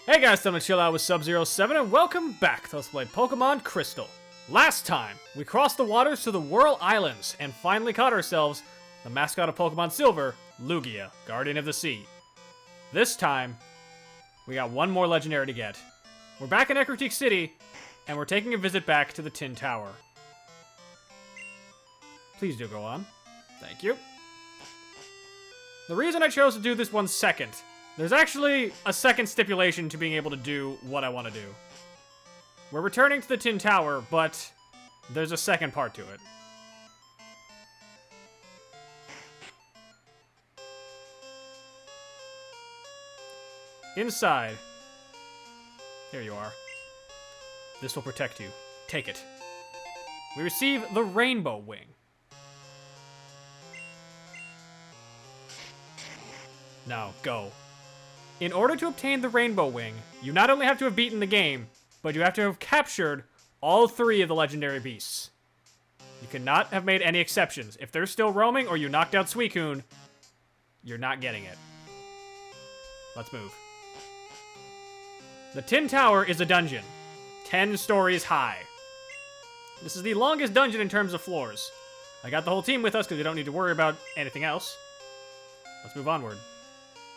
Hey guys, time to chill out with Sub-07 and welcome back to Let's Play Pokemon Crystal. Last time, we crossed the waters to the Whirl Islands and finally caught ourselves the mascot of Pokemon Silver, Lugia, Guardian of the Sea. This time, we got one more legendary to get. We're back in Ecruteak City, and we're taking a visit back to the Tin Tower. Please do go on. Thank you. The reason I chose to do this one second, there's actually a second stipulation to being able to do what I want to do. We're returning to the Tin Tower, but there's a second part to it. Inside. Here you are. This will protect you. Take it. We receive the Rainbow Wing. Now, go. In order to obtain the Rainbow Wing, you not only have to have beaten the game, but you have to have captured all 3 of the legendary beasts. You cannot have made any exceptions. If they're still roaming or you knocked out Suicune, you're not getting it. Let's move. The Tin Tower is a dungeon, 10 stories high. This is the longest dungeon in terms of floors. I got the whole team with us because we don't need to worry about anything else. Let's move onward.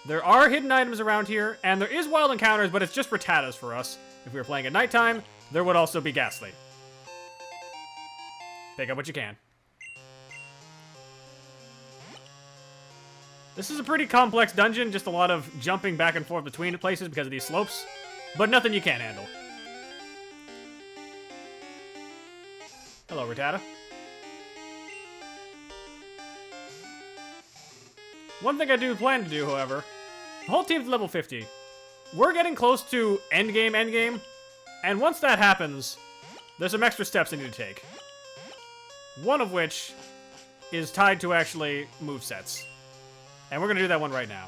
There are hidden items around here, and there is wild encounters, but it's just Rattatas for us. If we were playing at nighttime, there would also be Ghastly. Pick up what you can. This is a pretty complex dungeon, just a lot of jumping back and forth between places because of these slopes, but nothing you can't handle. Hello, Rattata. One thing I do plan to do, however, the whole team's level 50. We're getting close to endgame, and once that happens, there's some extra steps I need to take. One of which is tied to actually movesets. And we're going to do that one right now.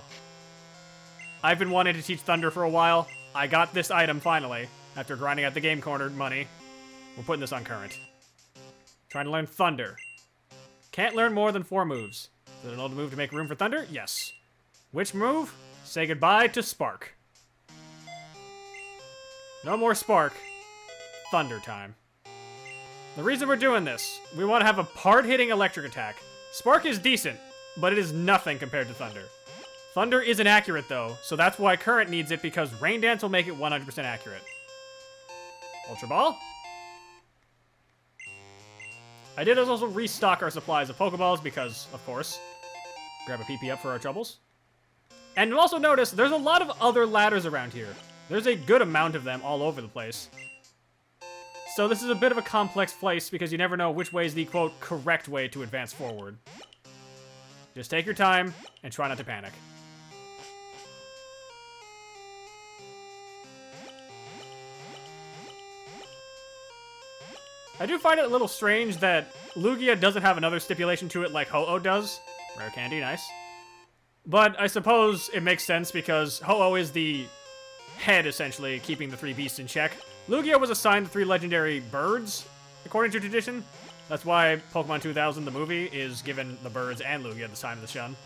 I've been wanting to teach Thunder for a while. I got this item finally, after grinding out the Game Corner money. We're putting this on current. Trying to learn Thunder. Can't learn more than 4 moves. Is it an old move to make room for Thunder? Yes. Which move? Say goodbye to Spark. No more Spark. Thunder time. The reason we're doing this, we want to have a hard-hitting electric attack. Spark is decent, but it is nothing compared to Thunder. Thunder isn't accurate, though, so that's why Current needs it, because Rain Dance will make it 100% accurate. Ultra Ball? I did also restock our supplies of Pokeballs because, of course, grab a PP up for our troubles. And you'll also notice there's a lot of other ladders around here. There's a good amount of them all over the place. So this is a bit of a complex place because you never know which way is the, quote, correct way to advance forward. Just take your time and try not to panic. I do find it a little strange that Lugia doesn't have another stipulation to it like Ho-Oh does. Rare candy, nice. But I suppose it makes sense because Ho-Oh is the head, essentially, keeping the 3 beasts in check. Lugia was assigned the 3 legendary birds, according to tradition. That's why Pokemon 2000, the movie, is given the birds and Lugia the sign of the Shun.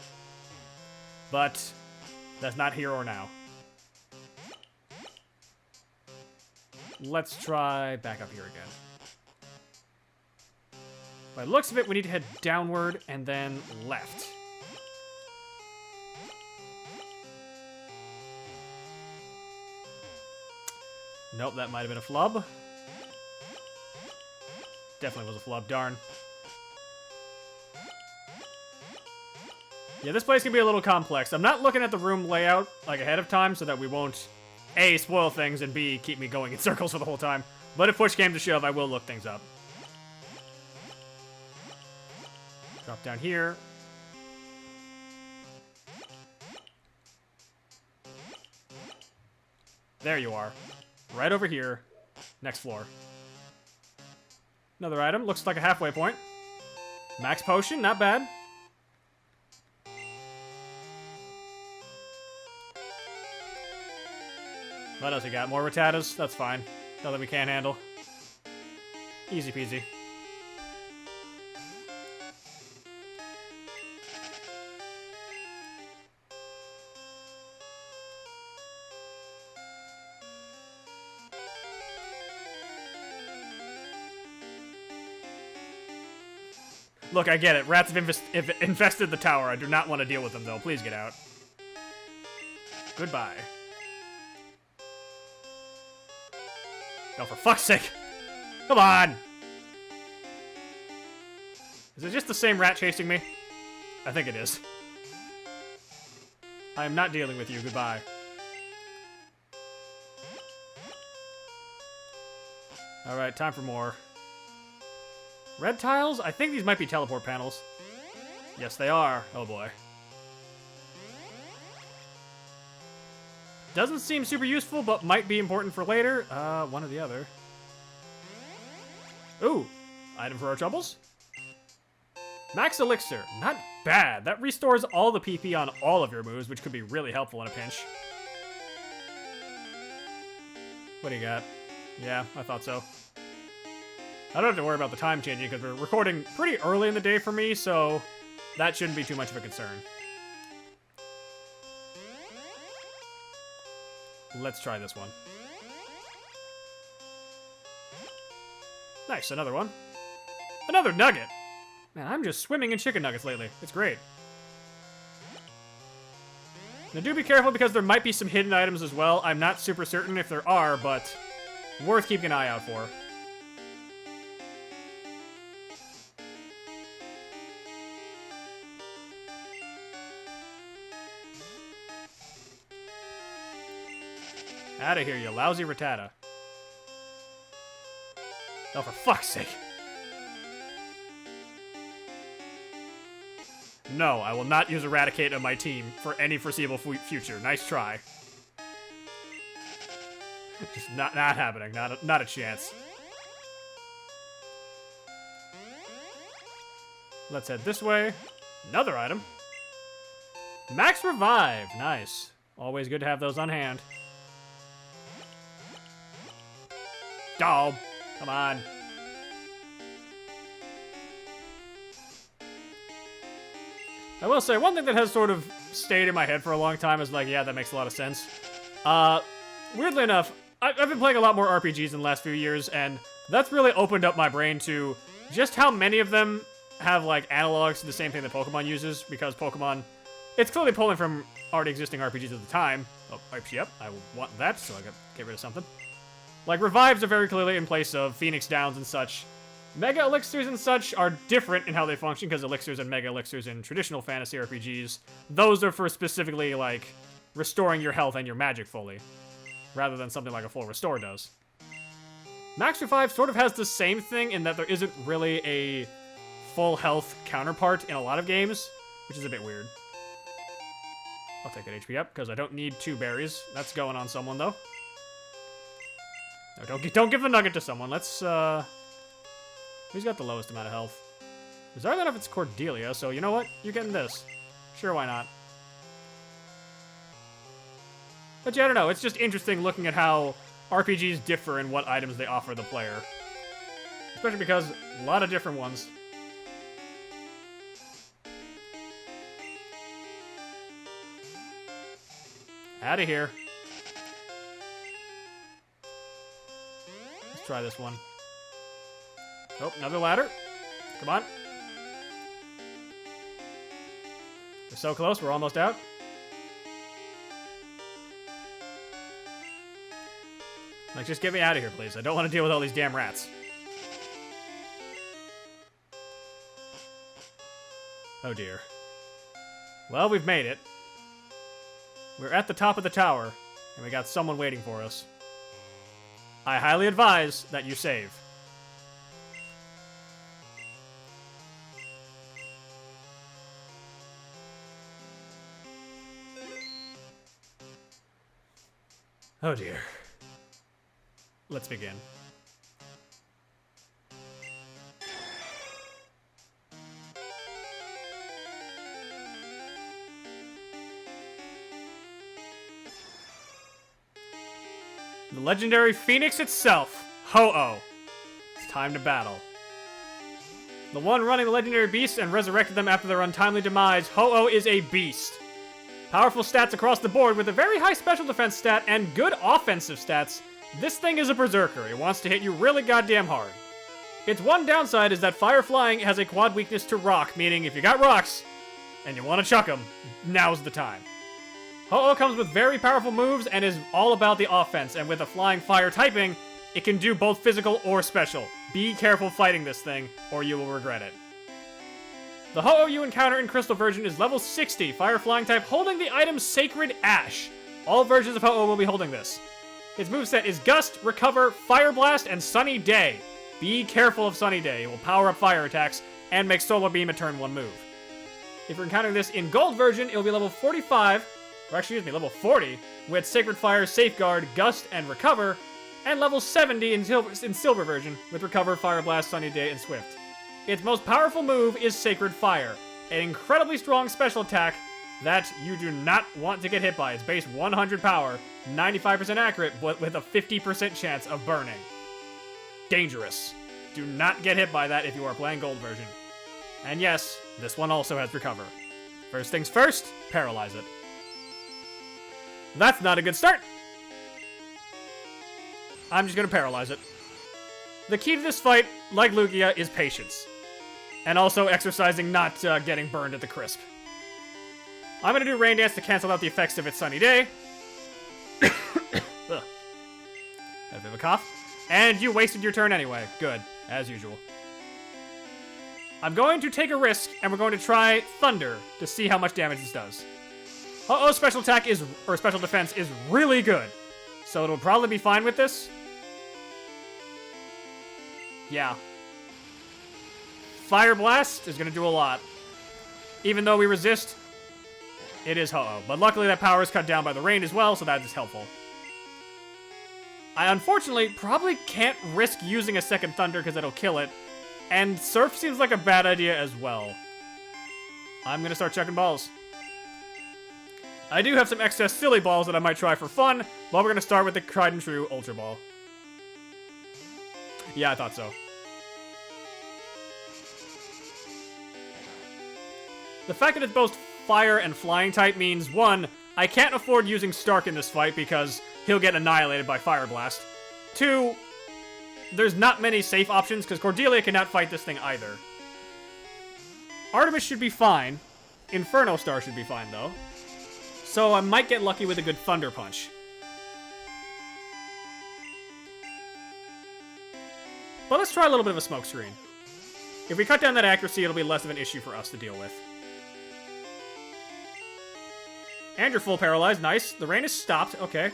But that's not here or now. Let's try back up here again. By the looks of it, we need to head downward and then left. Nope, that might have been a flub. Definitely was a flub, darn. Yeah, this place can be a little complex. I'm not looking at the room layout, like, ahead of time so that we won't, A, spoil things, and B, keep me going in circles for the whole time. But if push came to shove, I will look things up. Drop down here. There you are. Right over here. Next floor. Another item. Looks like a halfway point. Max potion. Not bad. What else we got? More Rattatas? That's fine. Nothing we can't handle. Easy peasy. Look, I get it. Rats have infested the tower. I do not want to deal with them, though. Please get out. Goodbye. Oh, for fuck's sake. Come on. Is it just the same rat chasing me? I think it is. I am not dealing with you. Goodbye. Alright, time for more. Red tiles? I think these might be teleport panels. Yes, they are. Oh boy. Doesn't seem super useful, but might be important for later. One or the other. Ooh, item for our troubles. Max Elixir, not bad. That restores all the PP on all of your moves, which could be really helpful in a pinch. What do you got? Yeah, I thought so. I don't have to worry about the time changing because we're recording pretty early in the day for me, so that shouldn't be too much of a concern. Let's try this one. Nice, another one. Another nugget! Man, I'm just swimming in chicken nuggets lately. It's great. Now do be careful because there might be some hidden items as well. I'm not super certain if there are, but worth keeping an eye out for. Out of here, you lousy Rattata. Oh, for fuck's sake. No, I will not use Eradicate on my team for any foreseeable future. Nice try. Just not happening. Not a chance. Let's head this way. Another item. Max Revive. Nice. Always good to have those on hand. Oh, come on. I will say, one thing that has sort of stayed in my head for a long time is like, yeah, that makes a lot of sense. Weirdly enough, I've been playing a lot more RPGs in the last few years, and that's really opened up my brain to just how many of them have, like, analogs to the same thing that Pokemon uses, because Pokemon, it's clearly pulling from already existing RPGs at the time. Oh, yep, I want that, so I gotta get rid of something. Like, revives are very clearly in place of Phoenix Downs and such. Mega Elixirs and such are different in how they function, because Elixirs and Mega Elixirs in traditional fantasy RPGs, those are for specifically, like, restoring your health and your magic fully, rather than something like a full restore does. Max Revive sort of has the same thing in that there isn't really a full health counterpart in a lot of games, which is a bit weird. I'll take that HP up, because I don't need 2 berries. That's going on someone, though. No, don't give the nugget to someone. Let's, who's got the lowest amount of health? Bizarrely enough, it's Cordelia, so you know what? You're getting this. Sure, why not? But yeah, I don't know. It's just interesting looking at how RPGs differ in what items they offer the player. Especially because a lot of different ones. Out of here. Let's try this one. Oh, another ladder. Come on. We're so close, we're almost out. Like, just get me out of here, please. I don't want to deal with all these damn rats. Oh dear. Well, we've made it. We're at the top of the tower, and we got someone waiting for us. I highly advise that you save. Oh dear. Let's begin. The legendary Phoenix itself, Ho-Oh. It's time to battle. The one running the legendary beasts and resurrected them after their untimely demise, Ho-Oh is a beast. Powerful stats across the board with a very high special defense stat and good offensive stats. This thing is a berserker. It wants to hit you really goddamn hard. Its one downside is that Fire Flying has a quad weakness to Rock, meaning if you got rocks and you want to chuck them, now's the time. Ho-Oh comes with very powerful moves and is all about the offense, and with a Flying Fire typing, it can do both physical or special. Be careful fighting this thing, or you will regret it. The Ho-Oh you encounter in Crystal version is level 60, Fire Flying type, holding the item Sacred Ash. All versions of Ho-Oh will be holding this. Its moveset is Gust, Recover, Fire Blast, and Sunny Day. Be careful of Sunny Day, it will power up fire attacks and make Solar Beam a turn 1 move. If you're encountering this in Gold version, it will be level 45, or excuse me, level 40, with Sacred Fire, Safeguard, Gust, and Recover, and level 70 in Silver version, with Recover, Fire Blast, Sunny Day, and Swift. Its most powerful move is Sacred Fire, an incredibly strong special attack that you do not want to get hit by. It's base 100 power, 95% accurate, but with a 50% chance of burning. Dangerous. Do not get hit by that if you are playing Gold version. And yes, this one also has Recover. First things first, paralyze it. That's not a good start. I'm just gonna paralyze it. The key to this fight, like Lugia, is patience. And also exercising not getting burned at the crisp. I'm gonna do Rain Dance to cancel out the effects of its Sunny Day. Ugh. Got a bit of a cough. And you wasted your turn anyway. Good, as usual. I'm going to take a risk, and we're going to try Thunder to see how much damage this does. Uh-oh, special attack is, or special defense is really good. So it'll probably be fine with this. Yeah. Fire Blast is gonna do a lot. Even though we resist, it is Ho-Oh. But luckily that power is cut down by the rain as well, so that is helpful. I unfortunately probably can't risk using a second Thunder because it'll kill it. And Surf seems like a bad idea as well. I'm gonna start chucking balls. I do have some excess silly balls that I might try for fun, but we're gonna start with the tried and true Ultra Ball. Yeah, I thought so. The fact that it's both fire and flying type means, 1, I can't afford using Stark in this fight because he'll get annihilated by Fire Blast. 2, there's not many safe options because Cordelia cannot fight this thing either. Artemis should be fine. Inferno Star should be fine, though. So I might get lucky with a good Thunder Punch. But let's try a little bit of a smoke screen. If we cut down that accuracy, it'll be less of an issue for us to deal with. And you're full paralyzed. Nice. The rain is stopped. Okay.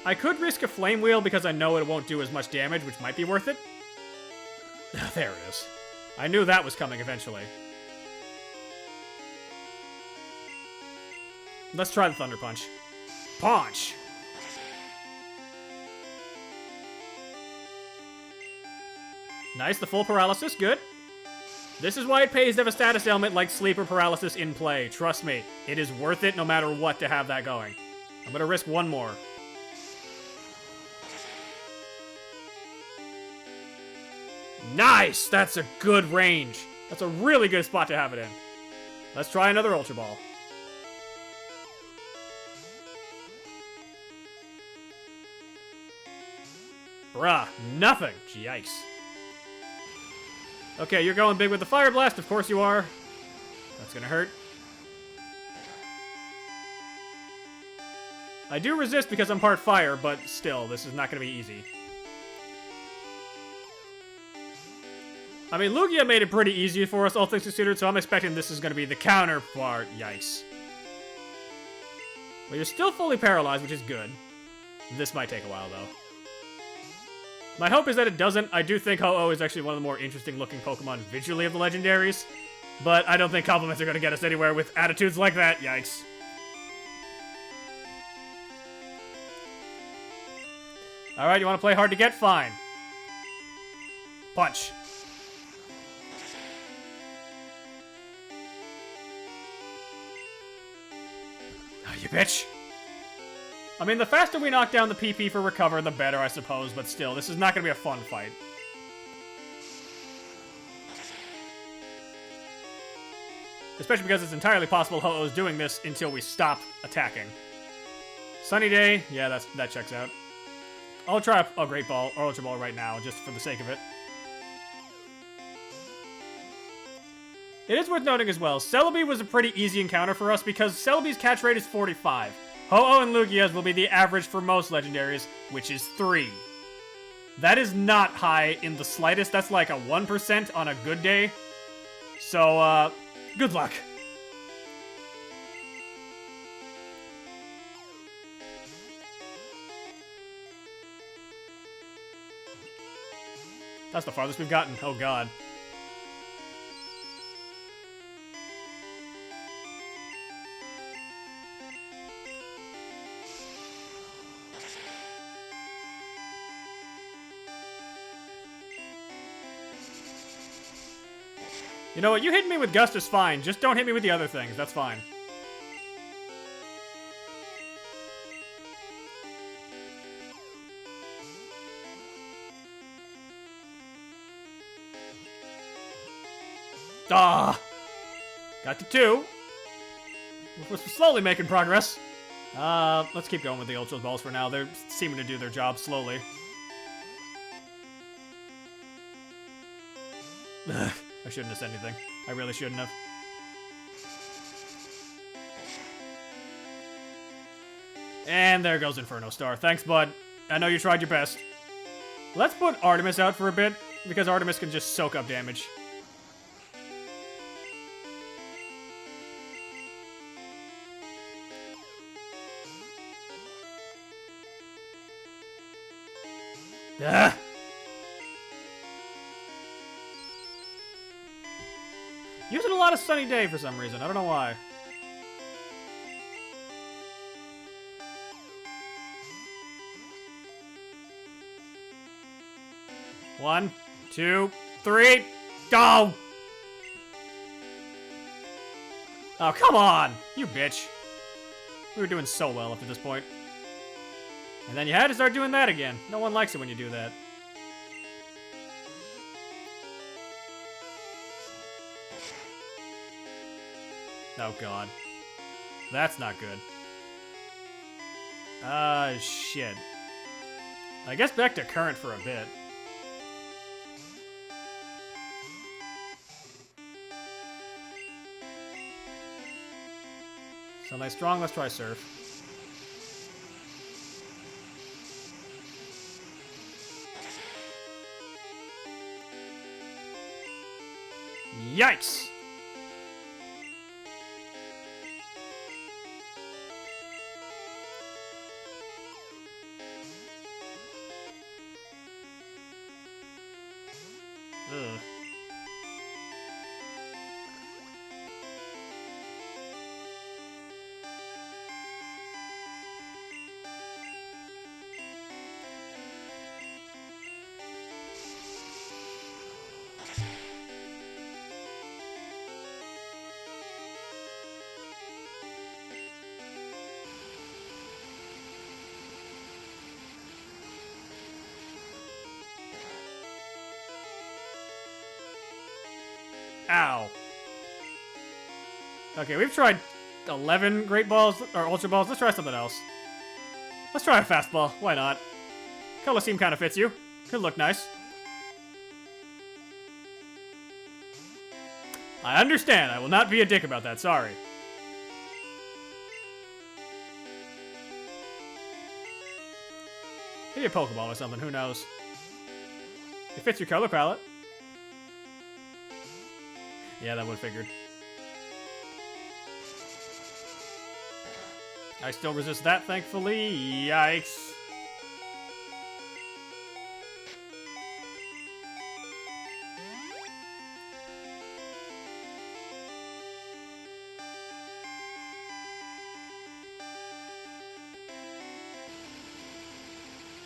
I could risk a Flame Wheel because I know it won't do as much damage, which might be worth it. There it is. I knew that was coming eventually. Let's try the Thunder Punch. Punch! Nice, the full paralysis. Good. This is why it pays to have a status element like Sleep or Paralysis in play. Trust me, it is worth it no matter what to have that going. I'm gonna risk one more. Nice! That's a good range. That's a really good spot to have it in. Let's try another Ultra Ball. Bruh, nothing. Yikes. Okay, you're going big with the Fire Blast. Of course you are. That's gonna hurt. I do resist because I'm part fire, but still, this is not gonna be easy. I mean, Lugia made it pretty easy for us, all things considered, so I'm expecting this is gonna be the counterpart. Yikes. But you're still fully paralyzed, which is good. This might take a while, though. My hope is that it doesn't. I do think Ho-Oh is actually one of the more interesting looking Pokemon visually of the legendaries, but I don't think compliments are going to get us anywhere with attitudes like that. Yikes. Alright, you want to play hard to get? Fine. Punch. Oh, you bitch. I mean, the faster we knock down the PP for Recover, the better, I suppose, but still, this is not going to be a fun fight. Especially because it's entirely possible Ho-Oh's doing this until we stop attacking. Sunny Day, yeah, that checks out. I'll try a Great Ball or Ultra Ball right now, just for the sake of it. It is worth noting as well, Celebi was a pretty easy encounter for us because Celebi's catch rate is 45. Ho-Oh and Lugia's will be the average for most legendaries, which is 3. That is not high in the slightest. That's like a 1% on a good day. So, good luck. That's the farthest we've gotten. Oh, God. You know what? You hit me with Gust is fine. Just don't hit me with the other things. That's fine. Ah! Got to 2. We're slowly making progress. Let's keep going with the Ultra Balls for now. They're seeming to do their job slowly. I shouldn't have said anything. I really shouldn't have. And there goes Inferno Star. Thanks, bud. I know you tried your best. Let's put Artemis out for a bit, because Artemis can just soak up damage. Ah! Using a lot of Sunny Day for some reason. I don't know why. One, 2, 3, go! Oh, come on! You bitch. We were doing so well up to this point. And then you had to start doing that again. No one likes it when you do that. Oh, God. That's not good. Shit. I guess back to current for a bit. So nice strong, let's try surf. Yikes! Ugh. Ow. Okay, we've tried 11 Great Balls, or Ultra Balls. Let's try something else. Let's try a fastball. Why not? Color scheme kind of fits you. Could look nice. I understand. I will not be a dick about that. Sorry. Maybe a Pokeball or something. Who knows? It fits your color palette. Yeah, that would have figured. I still resist that, thankfully. Yikes.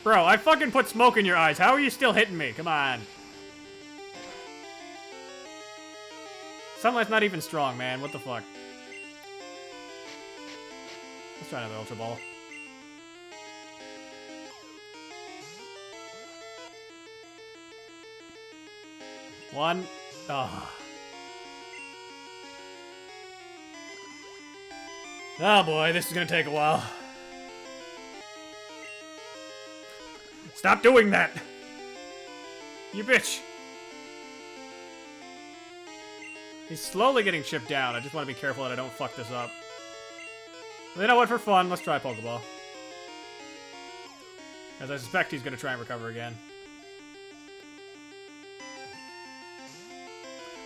Bro, I fucking put smoke in your eyes. How are you still hitting me? Come on. Sunlight's not even strong, man. What the fuck? Let's try another Ultra Ball. One. Oh. Oh boy, this is gonna take a while. Stop doing that! You bitch! He's slowly getting chipped down. I just want to be careful that I don't fuck this up. Well, you know what? For fun, let's try Pokeball. As I suspect he's going to try and recover again.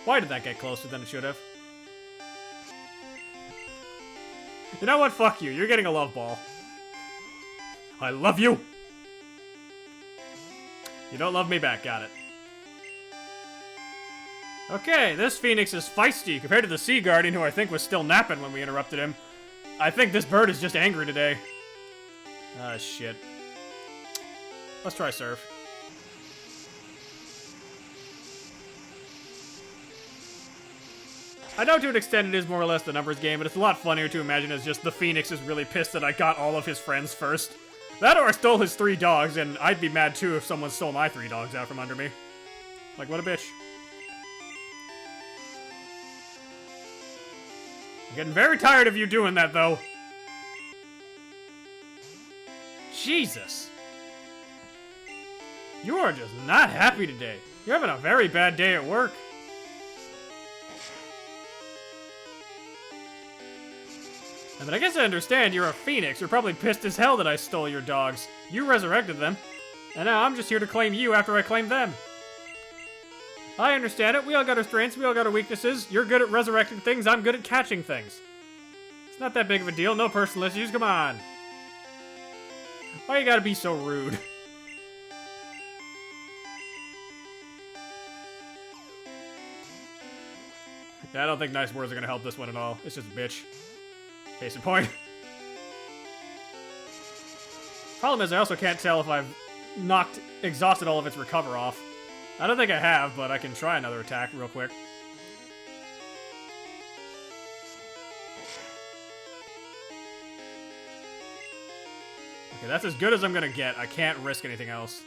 Why did that get closer than it should have? You know what? Fuck you. You're getting a love ball. I love you! You don't love me back. Got it. Okay, this Phoenix is feisty compared to the Sea Guardian, who I think was still napping when we interrupted him. I think this bird is just angry today. Ah, shit. Let's try Surf. I know to an extent it is more or less the numbers game, but it's a lot funnier to imagine as just the Phoenix is really pissed that I got all of his friends first. That or I stole his 3 dogs, and I'd be mad too if someone stole my 3 dogs out from under me. Like, what a bitch. I'm getting very tired of you doing that, though. Jesus. You are just not happy today. You're having a very bad day at work. I mean, I guess I understand you're a Phoenix. You're probably pissed as hell that I stole your dogs. You resurrected them. And now I'm just here to claim you after I claim them. I understand it. We all got our strengths. We all got our weaknesses. You're good at resurrecting things. I'm good at catching things. It's not that big of a deal. No personal issues. Come on. Why you gotta be so rude? Yeah, I don't think nice words are gonna help this one at all. It's just a bitch. Case in point. Problem is, I also can't tell if I've exhausted all of its recover off. I don't think I have, but I can try another attack real quick. Okay, that's as good as I'm gonna get. I can't risk anything else.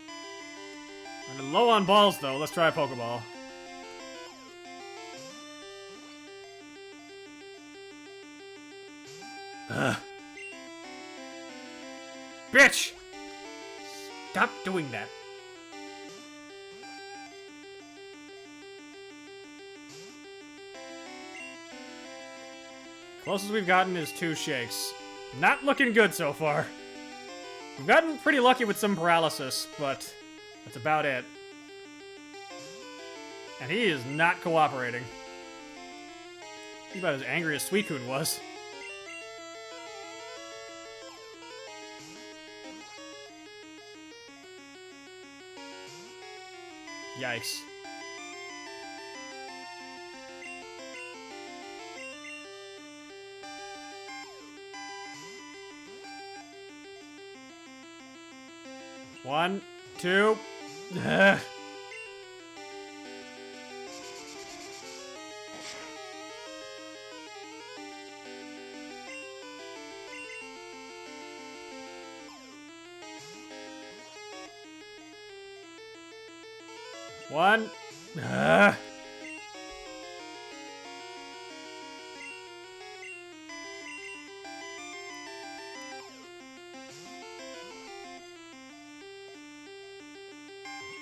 I'm low on balls, though. Let's try a Pokeball. Ugh. Bitch! Stop doing that. Closest we've gotten is 2 shakes. Not looking good so far. We've gotten pretty lucky with some paralysis, but that's about it. And he is not cooperating. He's about as angry as Suicune was. Yikes. One, two. Ugh. One. Ugh.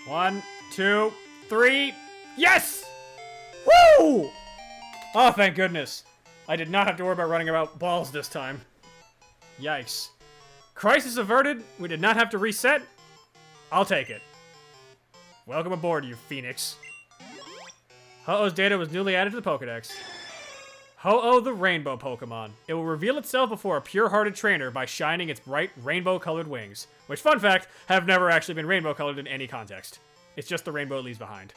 One, two, three. Yes! Woo! Oh, thank goodness. I did not have to worry about running about balls this time. Yikes. Crisis averted. We did not have to reset. I'll take it. Welcome aboard, you Phoenix. Ho-Oh's data was newly added to the Pokedex. Ho-Oh the Rainbow Pokemon. It will reveal itself before a pure-hearted trainer by shining its bright rainbow-colored wings. Which, fun fact, have never actually been rainbow-colored in any context. It's just the rainbow it leaves behind.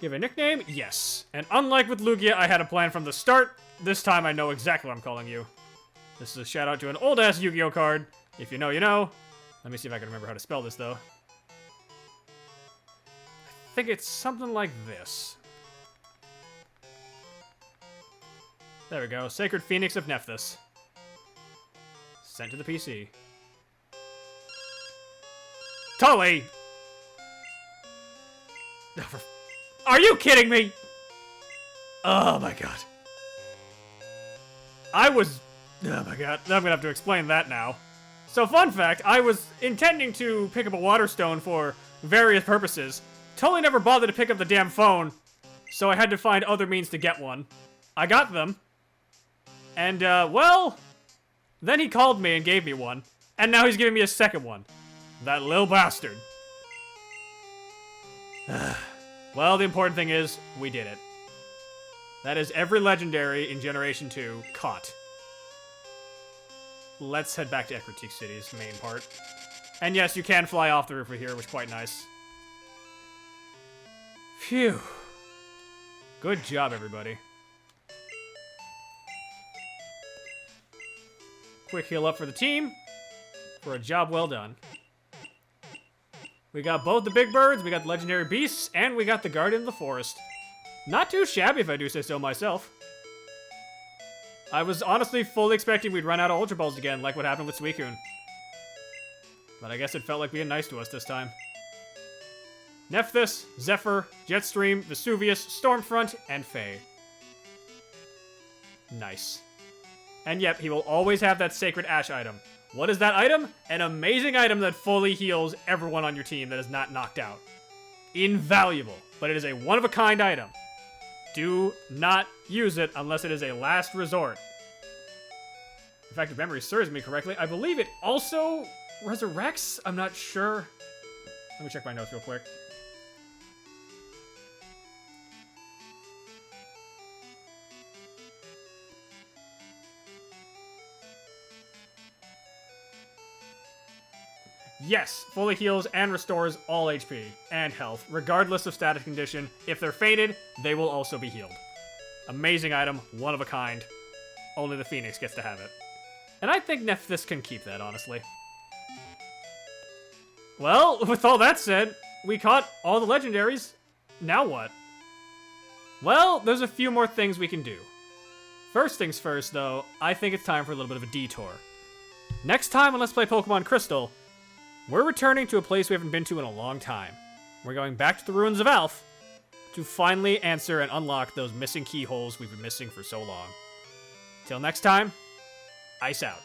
Give a nickname? Yes. And unlike with Lugia, I had a plan from the start. This time I know exactly what I'm calling you. This is a shout-out to an old-ass Yu-Gi-Oh card. If you know, you know. Let me see if I can remember how to spell this, though. I think it's something like this. There we go. Sacred Phoenix of Nephthys. Sent to the PC. Tully! Are you kidding me? Oh my god. Oh my god. I'm gonna have to explain that now. So fun fact, I was intending to pick up a water stone for various purposes. Totally never bothered to pick up the damn phone, so I had to find other means to get one. I got them. And, well, then he called me and gave me one. And now he's giving me a second one. That little bastard. Well, the important thing is, we did it. That is every legendary in Generation 2 caught. Let's head back to Ecritique City's main part. And yes, you can fly off the roof here, which is quite nice. Phew. Good job, everybody. Quick heal up for the team. For a job well done. We got both the big birds, we got the legendary beasts, and we got the guardian of the forest. Not too shabby if I do say so myself. I was honestly fully expecting we'd run out of Ultra Balls again, like what happened with Suicune. But I guess it felt like being nice to us this time. Nephthys, Zephyr, Jetstream, Vesuvius, Stormfront, and Faye. Nice. And yep, he will always have that Sacred Ash item. What is that item? An amazing item that fully heals everyone on your team that is not knocked out. Invaluable, but it is a one-of-a-kind item. Do not use it unless it is a last resort. In fact, if memory serves me correctly, I believe it also resurrects? I'm not sure. Let me check my notes real quick. Yes, fully heals and restores all HP and health, regardless of status condition. If they're fainted, they will also be healed. Amazing item, one of a kind. Only the Phoenix gets to have it. And I think Nephthys can keep that, honestly. Well, with all that said, we caught all the legendaries. Now what? Well, there's a few more things we can do. First things first, though, I think it's time for a little bit of a detour. Next time on Let's Play Pokemon Crystal, we're returning to a place we haven't been to in a long time. We're going back to the ruins of Alph to finally answer and unlock those missing keyholes we've been missing for so long. Till next time, ice out.